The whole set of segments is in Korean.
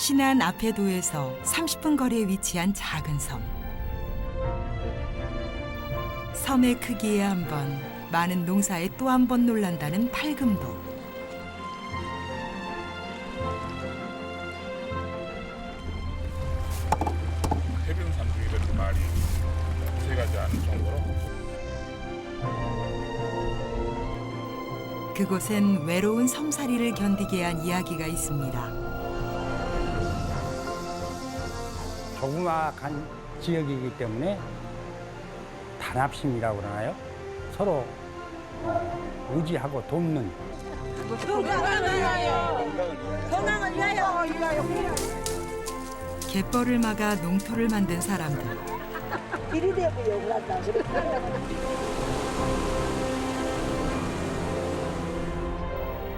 신안 앞해도에서 30분 거리에 위치한 작은 섬. 섬의 크기에 한 번, 많은 농사에 또 한 번 놀란다는 팔금도. 해변산중이 이렇게 많이 새가지 않을 정도로. 그곳엔 외로운 섬살이를 견디게 한 이야기가 있습니다. 조그마한 지역이기 때문에 단합심이라고 그러나요? 서로 의지하고 돕는. 건강을 위하여. 건강을 위하여. 갯벌을 막아 농토를 만든 사람들. 길이 되고 욕을 한다.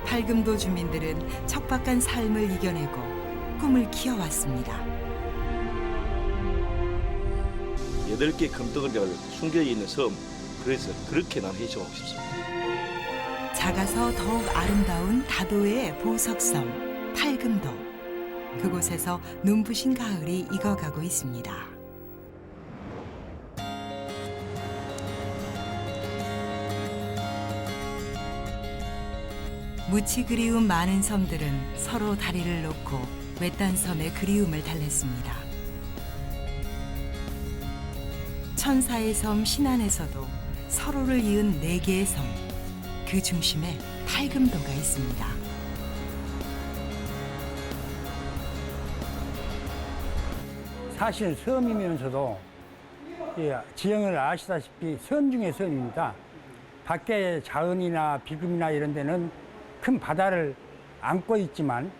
팔금도 주민들은 척박한 삶을 이겨내고 꿈을 키워왔습니다. 8개 금덩어리가 숨겨 있는 섬, 그래서 그렇게 난 해주고 싶습니다. 작아서 더욱 아름다운 다도의 보석섬 팔금도. 그곳에서 눈부신 가을이 익어가고 있습니다. 무치 그리움 많은 섬들은 서로 다리를 놓고 외딴 섬의 그리움을 달랬습니다. 천사의 섬 신안에서도 서로를 이은 4개의 섬, 그 중심에 팔금도가 있습니다. 사실 섬이면서도 지형을 아시다시피 섬 중에 섬입니다. 밖에 자은이나 비금이나 이런 데는 큰 바다를 안고 있지만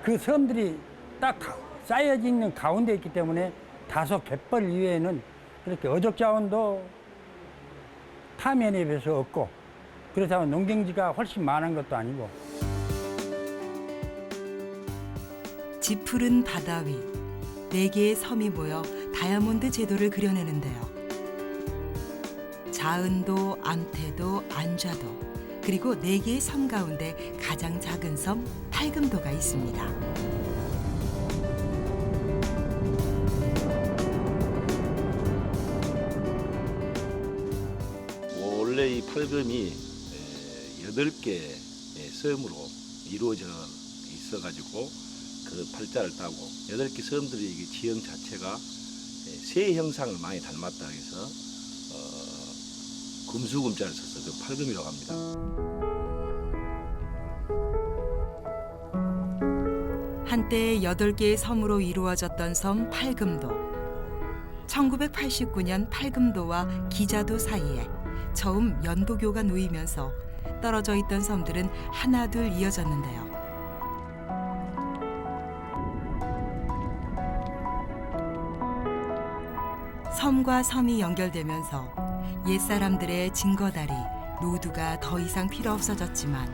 그 섬들이 딱 쌓여져 있는 가운데 있기 때문에 다소 갯벌 이외에는 그렇게 어족 자원도 타면에 비해서 없고, 그렇다고 농경지가 훨씬 많은 것도 아니고. 짙푸른 바다 위 4개의 섬이 모여 다이아몬드 제도를 그려내는데요. 자은도, 암태도, 안좌도, 그리고 4개의 섬 가운데 가장 작은 섬 팔금도가 있습니다. 원래 이 팔금이 8개 섬으로 이루어져 있어가지고 그 팔자를 따고 8개 섬들의 이 지형 자체가 새 형상을 많이 닮았다 해서 금수금자를 써서 그 팔금이라고 합니다. 한때 8개의 섬으로 이루어졌던 섬 팔금도. 1989년 팔금도와 기자도 사이에 처음 연도교가 놓이면서 떨어져 있던 섬들은 하나둘 이어졌는데요. 섬과 섬이 연결되면서 옛사람들의 증거다리, 노두가 더 이상 필요 없어졌지만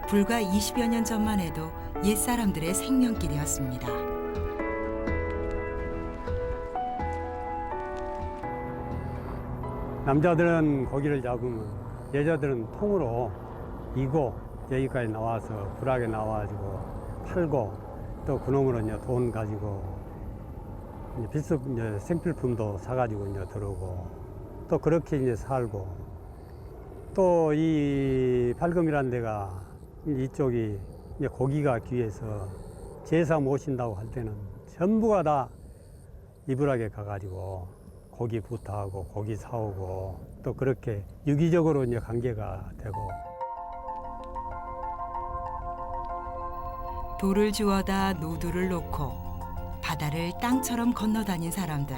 불과 20여 년 전만 해도 옛사람들의 생명길이었습니다. 남자들은 고기를 잡으면 여자들은 통으로 이고 여기까지 나와서 불악에 나와가지고 팔고 또 그놈으로 이제 돈 가지고 이제 필수 이제 생필품도 사가지고 이제 들어오고 또 그렇게 이제 살고 또 이 팔금이라는 데가 이쪽이 이제 고기가 귀해서 제사 모신다고 할 때는 전부가 다 이불악에 가가지고 고기 부탁하고 고기 사오고 또 그렇게 유기적으로 이제 관계가 되고. 돌을 주워다 노두를 놓고 바다를 땅처럼 건너다닌 사람들.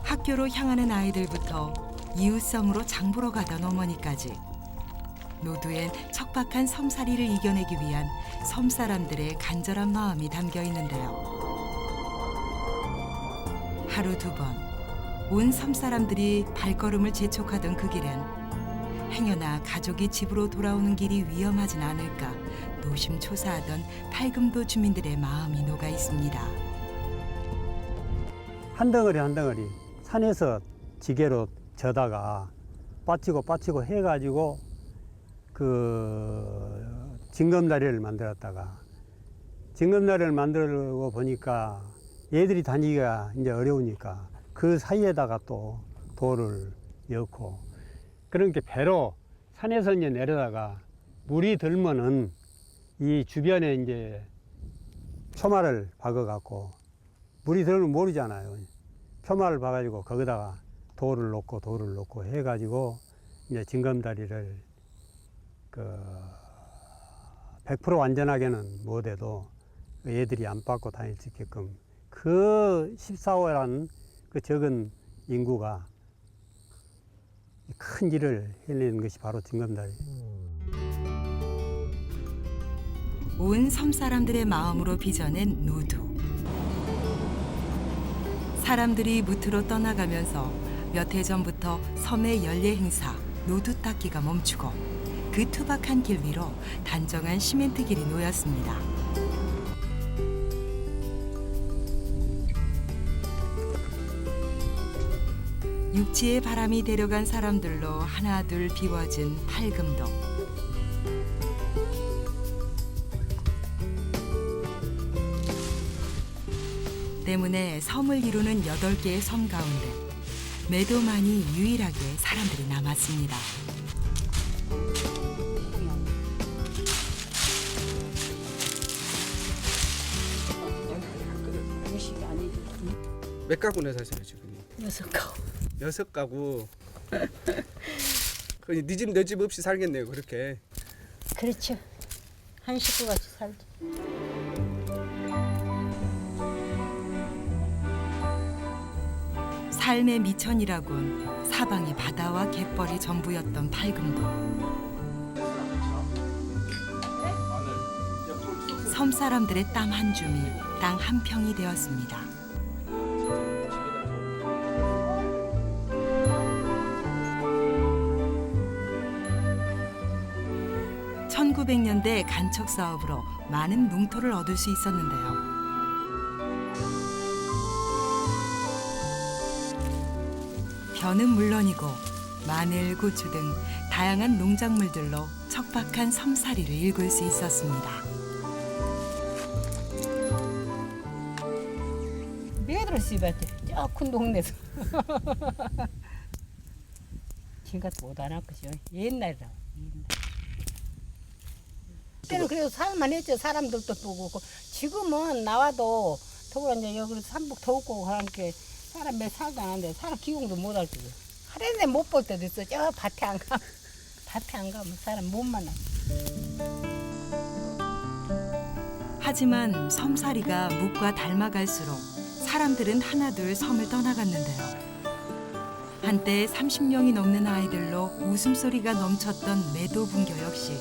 학교로 향하는 아이들부터 이웃섬으로 장보러 가던 어머니까지 노두엔 척박한 섬살이를 이겨내기 위한 섬사람들의 간절한 마음이 담겨 있는데요. 하루 2번 온 섬사람들이 발걸음을 재촉하던 그 길엔 행여나 가족이 집으로 돌아오는 길이 위험하진 않을까 노심초사하던 팔금도 주민들의 마음이 녹아 있습니다. 한 덩어리 한 덩어리 산에서 지게로 져다가 빠치고 해가지고 그 징검다리를 만들었다가 징검다리를 만들고 보니까 얘들이 다니기가 이제 어려우니까 그 사이에다가 또 돌을 넣고 그러니까 배로 산에서 이제 내려다가 물이 들면은 이 주변에 이제 표마를 박아갖고 물이 들면 모르잖아요. 표마를 박아가지고 거기다가 돌을 놓고 해가지고 이제 징검다리를 100% 완전하게는 못해도 애들이 안 밟고 다닐 수 있게끔 그 14호라는 그 적은 인구가 큰 일을 해내는 것이 바로 징검다리. 온 섬 사람들의 마음으로 빚어낸 노두. 사람들이 무트로 떠나가면서 몇 해 전부터 섬의 연례 행사 노두 닦기가 멈추고 그 투박한 길 위로 단정한 시멘트 길이 놓였습니다. 육지의 바람이 데려간 사람들로 하나둘 비워진 팔금도. 때문에 섬을 이루는 8개의 섬 가운데 매도만이 유일하게 사람들이 남았습니다. 몇 가구나 사세요 지금? 6가구. 6가구. 네 집 내 집 없이 살겠네요 그렇게. 그렇죠. 한 식구같이 살죠. 삶의 미천이라곤 사방이 바다와 갯벌이 전부였던 팔금도. 섬 사람들의 땀 한 줌이 땅 한 평이 되었습니다. 1900년대 간척 사업으로 많은 농토를 얻을 수 있었는데요. 벼는 물론이고 마늘, 고추 등 다양한 농작물들로 척박한 섬살이를 일굴 수 있었습니다. 매달 씹었지. 저 큰 동네에서. 지금 같은 못안 할 것이요. 옛날이라고. 그때는 그래도 살만했죠. 사람들도 보고. 지금은 나와도 더불어 이제 여기 삼북 더웠고 하니까 사람 몇 살도 안 하는데 사람 기공도 못 할 거예요. 하루에 못 볼 때도 있어. 저 밭에 안 가면 밭에 안 가면 사람 못 만나. 하지만 섬살이가 묵과 닮아갈수록 사람들은 하나둘 섬을 떠나갔는데요. 한때 30명이 넘는 아이들로 웃음소리가 넘쳤던 매도 분교 역시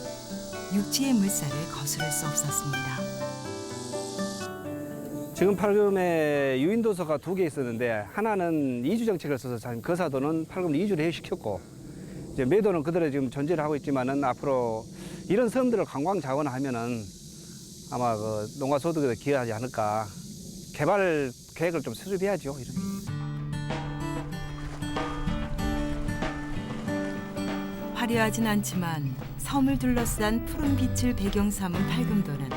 육지의 물살을 거스를 수 없었습니다. 지금 팔금에 유인도서가 2개 있었는데 하나는 이주 정책을 써서 거사도는 팔금을 이주를 해시켰고 이제 매도는 그대로 지금 존재를 하고 있지만은 앞으로 이런 섬들을 관광 자원하면은 아마 그 농가 소득에 기여하지 않을까. 개발 계획을 좀 수립해야죠. 이런. 화려하진 않지만 섬을 둘러싼 푸른 빛을 배경 삼은 팔금도는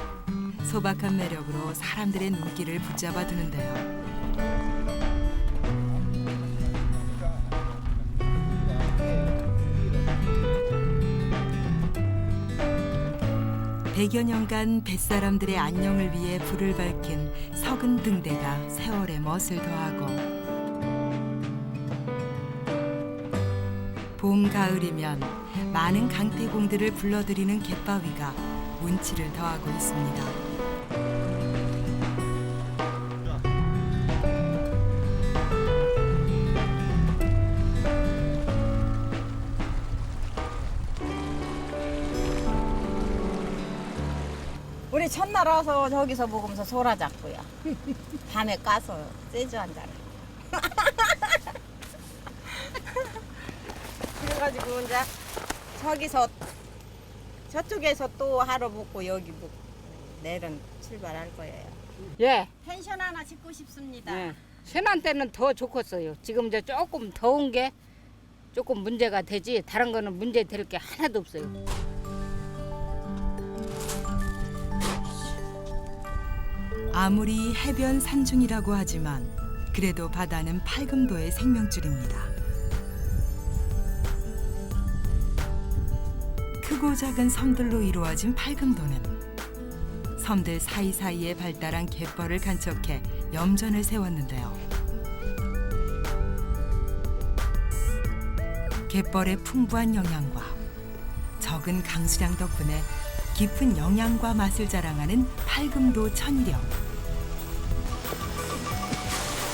소박한 매력으로 사람들의 눈길을 붙잡아 두는데요. 100여 년간 뱃사람들의 안녕을 위해 불을 밝힌 석은 등대가 세월의 멋을 더하고 봄, 가을이면 많은 강태공들을 불러들이는 갯바위가 운치를 더하고 있습니다. 우리 첫날 와서 저기서 먹으면서 소라 잡고요. 밤에 까서 쇠주 한 잔. 그래가지고 이제 저기서 저쪽에서 또 하루 묵고 여기 묵고 내일은 출발할 거예요. 예. 펜션 하나 짓고 싶습니다. 예. 세난 때는 더 좋겠어요. 지금 이제 조금 더운 게 조금 문제가 되지 다른 거는 문제 될 게 하나도 없어요. 아무리 해변 산중이라고 하지만 그래도 바다는 팔금도의 생명줄입니다. 크고 작은 섬들로 이루어진 팔금도는 섬들 사이사이에 발달한 갯벌을 간척해 염전을 세웠는데요. 갯벌의 풍부한 영양과 적은 강수량 덕분에 깊은 영양과 맛을 자랑하는 팔금도 천일염.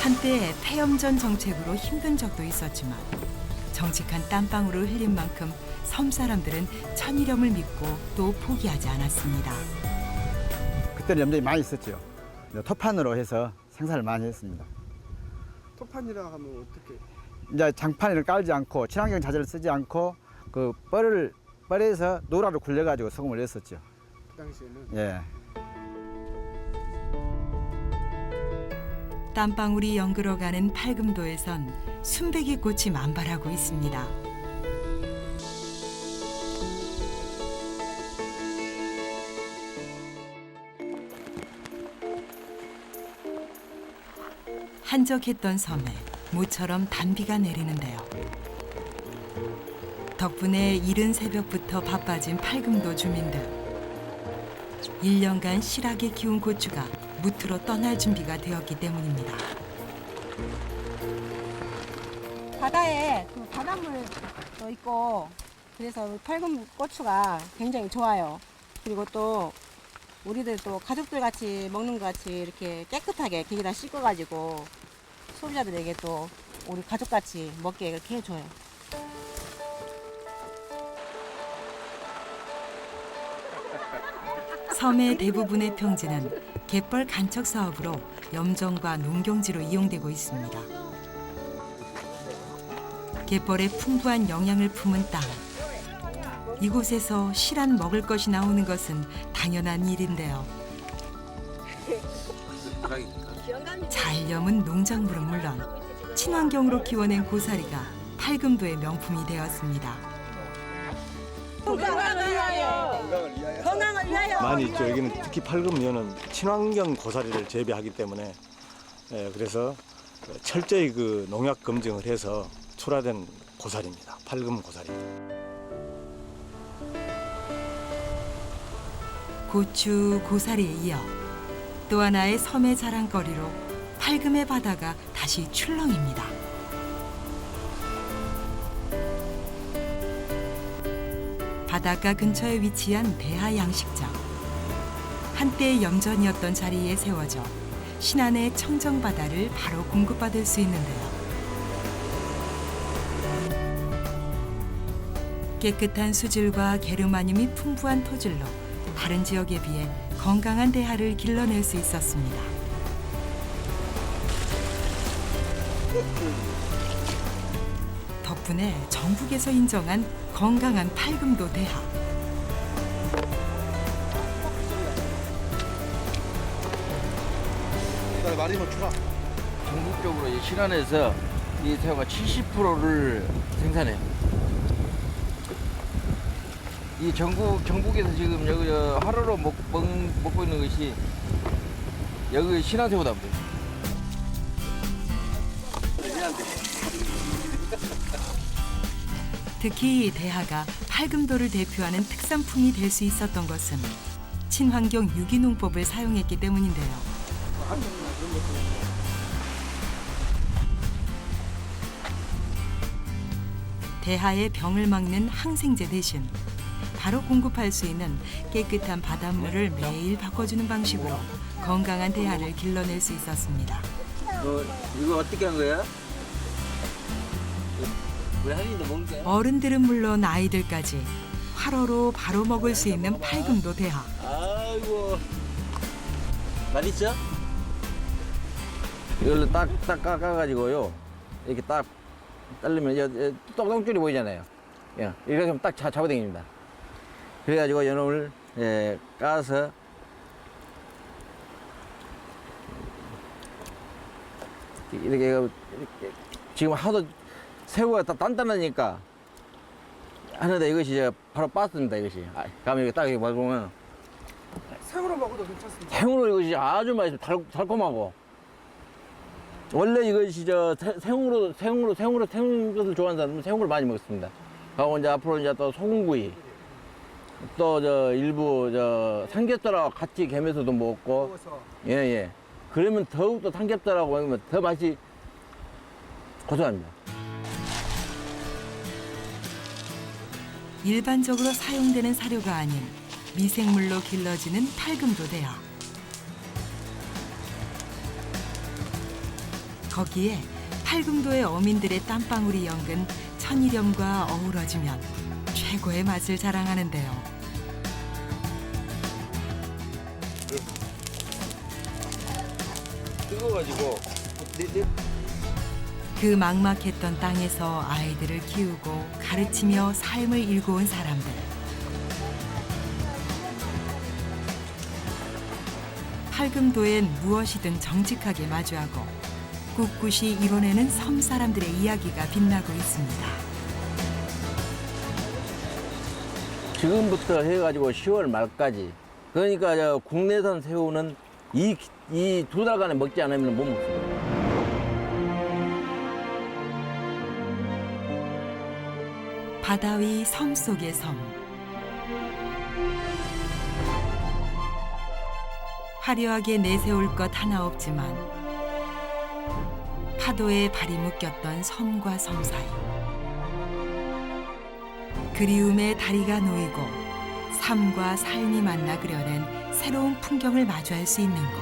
한때 폐염전 정책으로 힘든 적도 있었지만 정직한 땀방울을 흘린 만큼 섬 사람들은 천일염을 믿고 또 포기하지 않았습니다. 그때는 염전이 많이 있었죠. 토판으로 해서 생산을 많이 했습니다. 토판이라 하면 어떻게? 이제 장판을 깔지 않고 친환경 자재를 쓰지 않고 그 뻘에서 노라로 굴려가지고 소금을 냈었죠. 그 당시에는? 예. 땀방울이 연그러가는 팔금도에선 순백이 꽃이 만발하고 있습니다. 한적했던 섬에 모처럼 단비가 내리는데요. 덕분에 이른 새벽부터 바빠진 팔금도 주민들. 1년간 실하게 키운 고추가 무트로 떠날 준비가 되었기 때문입니다. 바다에 그 바닷물도 있고 그래서 팔금 고추가 굉장히 좋아요. 그리고 또 우리들 또 가족들 같이 먹는 것 같이 이렇게 깨끗하게 거기다 씻어가지고 소비자들에게 또 우리 가족같이 먹게 이렇게 해줘요. 섬의 대부분의 평지는 갯벌 간척 사업으로 염전과 농경지로 이용되고 있습니다. 갯벌의 풍부한 영양을 품은 땅. 이곳에서 실한 먹을 것이 나오는 것은 당연한 일인데요. 잘 염은 농작물은 물론 친환경으로 키워낸 고사리가 팔금도의 명품이 되었습니다. 많이 있죠. 여기는 특히 팔금면은 친환경 고사리를 재배하기 때문에 그래서 철저히 그 농약 검증을 해서 출하된 고사리입니다. 팔금 고사리. 고추, 고사리에 이어 또 하나의 섬의 자랑거리로 팔금의 바다가 다시 출렁입니다. 바닷가 근처에 위치한 대하 양식장. 한때 염전이었던 자리에 세워져 신안의 청정바다를 바로 공급받을 수 있는데요. 깨끗한 수질과 게르마늄이 풍부한 토질로 다른 지역에 비해 건강한 대하를 길러낼 수 있었습니다. 덕분에 전국에서 인정한 건강한 팔금도 대하. 전국적으로 이 신안에서 이 새우가 70%를 생산해요. 이 전국에서 지금 여기 하루로 먹고 있는 것이 여기 신안 새우다 보죠. 특히 대하가 팔금도를 대표하는 특산품이 될 수 있었던 것은 친환경 유기농법을 사용했기 때문인데요. 대하의 병을 막는 항생제 대신 바로 공급할 수 있는 깨끗한 바닷물을 매일 바꿔주는 방식으로 건강한 대하를 길러낼 수 있었습니다. 이거 어떻게 한 거야? 우리 할인도 먹는 거야? 어른들은 물론 아이들까지 화로로 바로 먹을 수 있는 팔금도 대하. 아이고, 맛있어? 이걸로 딱 깎아가지고요. 이렇게 딱 자르면 똥줄이 보이잖아요. 예, 이렇게 하면 딱 잡아당깁니다. 그래가지고 연어를 까서 이렇게 지금 하도 새우가 다 단단하니까 하는데 이것이 바로 빠집니다. 이것이 가면 이렇게 딱 보면 생으로 먹어도 괜찮습니다. 생으로 이것이 아주 맛있어. 달콤하고. 원래 이것이 생으로 것을 좋아하는 사람은 생으로 많이 먹습니다. 하고 이제 앞으로 이제 또 소금구이, 또 일부 삼겹살하고 같이 겸해서도 먹고, 예. 그러면 더욱 또 삼겹살하고 먹으면 더 맛이 고소합니다. 일반적으로 사용되는 사료가 아닌 미생물로 길러지는 팔금도대요. 거기에 팔금도의 어민들의 땀방울이 연근 천일염과 어우러지면 최고의 맛을 자랑하는데요. 뜨거워가지고 그 막막했던 땅에서 아이들을 키우고 가르치며 삶을 일궈온 사람들. 팔금도엔 무엇이든 정직하게 마주하고 꿋꿋이 이뤄내는 섬 사람들의 이야기가 빛나고 있습니다. 지금부터 해가지고 10월 말까지, 그러니까 국내산 새우는 이 2달간에 먹지 않으면 못 먹습니다. 바다 위 섬 속의 섬. 화려하게 내세울 것 하나 없지만 파도에 발이 묶였던 섬과 섬 사이. 그리움의 다리가 놓이고 삶과 삶이 만나 그려낸 새로운 풍경을 마주할 수 있는 곳.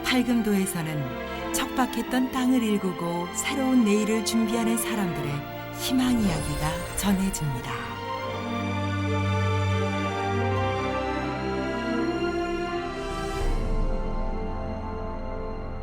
팔금도에서는 척박했던 땅을 일구고 새로운 내일을 준비하는 사람들의 희망 이야기가 전해집니다.